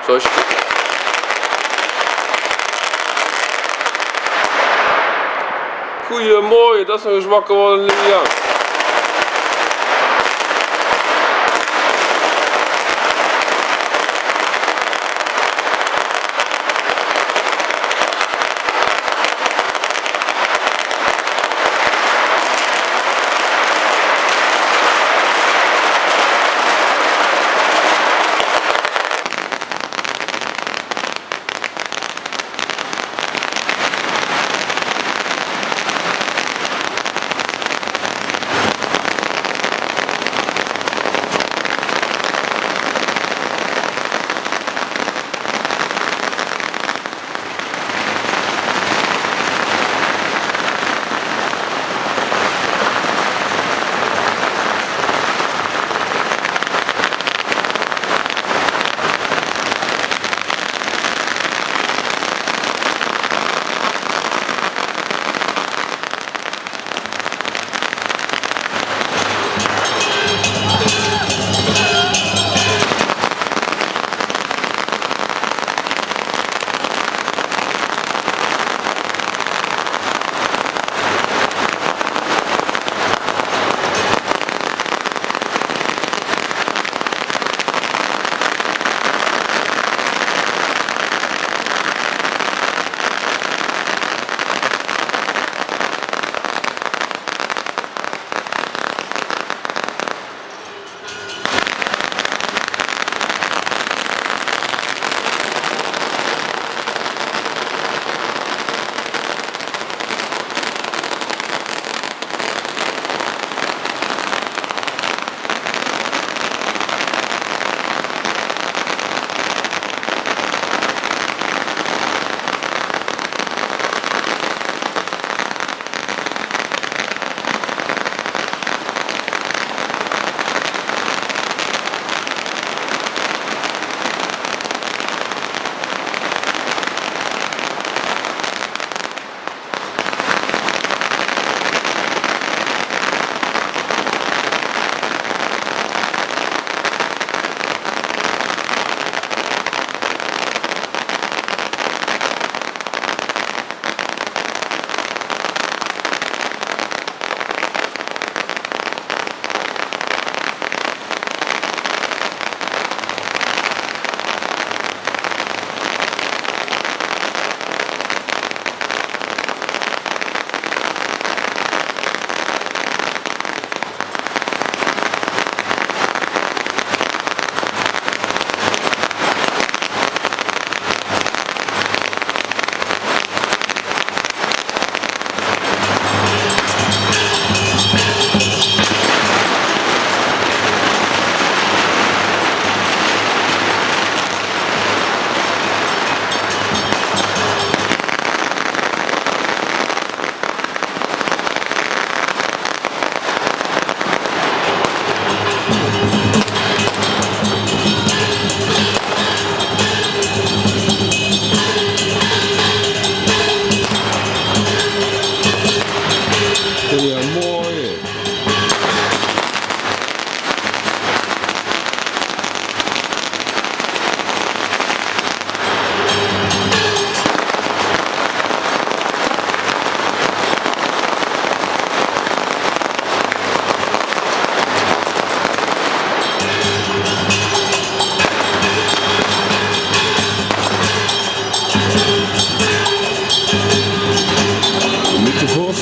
Zoals je... Goeiemorgen, dat is nog eens wakker worden, Lilian.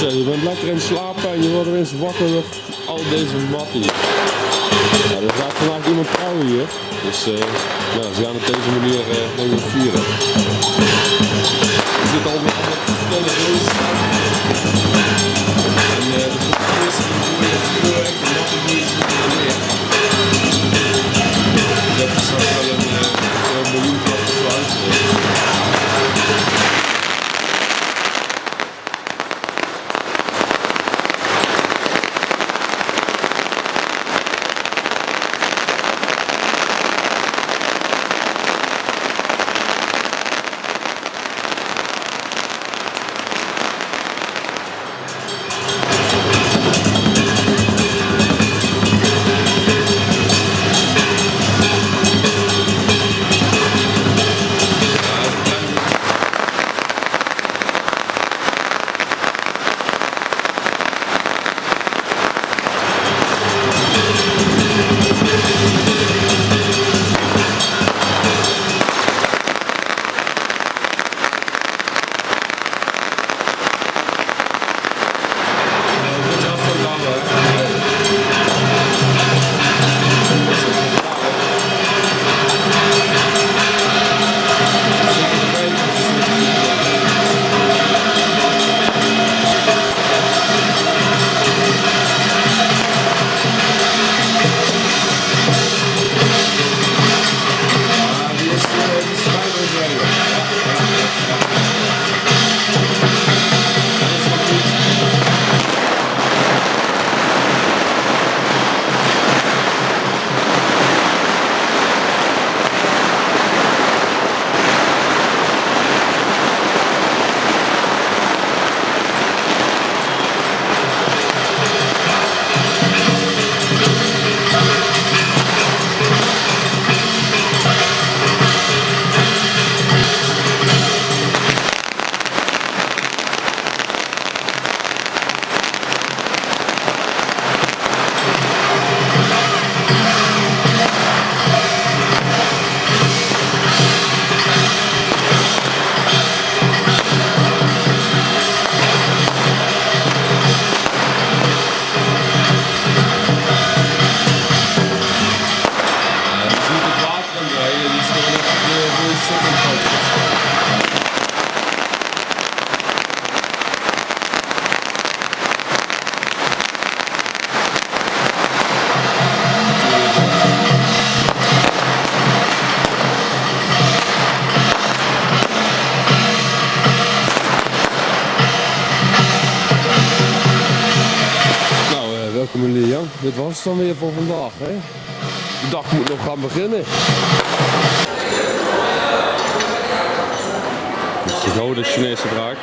Je bent lekker in slapen en je wordt ineens wakker door al deze matties. Ja, er gaat vandaag iemand trouwen hier, dus ja, ze gaan op deze manier even vieren. Er zit al met vertellen deze en de eerste mooie vuurwerk en dat is niet meer. Dat is straks wel een miljoen klap zo uitsteken. dit was het dan weer voor vandaag. Hè? De dag moet nog gaan beginnen. Dit is de gouden Chinese draak.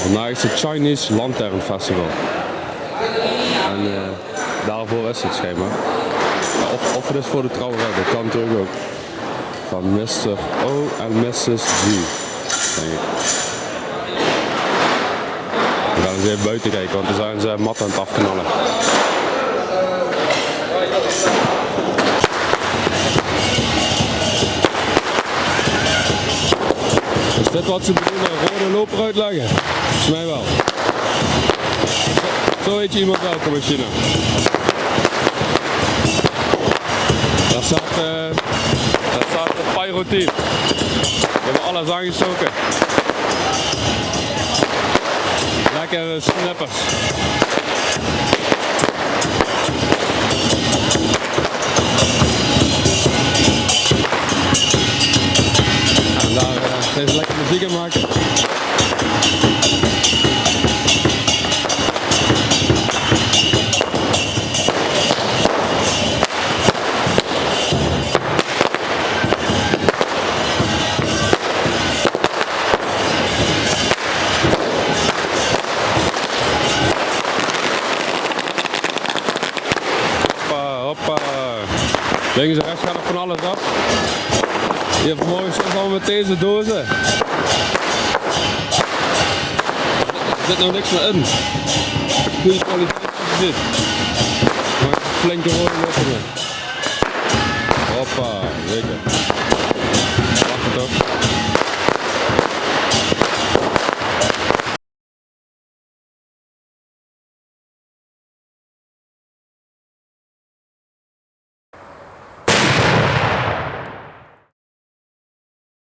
Vandaag is het Chinese Lantern Festival. En daarvoor is het schijnbaar. Ja, of het is voor de trouwerij, dat kan natuurlijk ook. Van Mr. O en Mrs. G. Denk ik. We gaan eens even buiten kijken, want dan zijn ze mat aan het afknallen. Is dit wat ze bedoelen, rode loper uitleggen? Volgens mij wel. Zo heet je iemand welke machine. Daar staat de Pyro-team. We hebben alles aangestoken. Lekker snappers. En daar zijn ze lekker muziek aan maken. Hoppa. Links en rechts gaat er van alles af. Hier vanmorgen stond allemaal met deze dozen. Er zit nog niks meer in. Goede kwaliteit zoals je ziet. Maar flinke rode lopen mee. Hoppa, lekker. Wacht toch.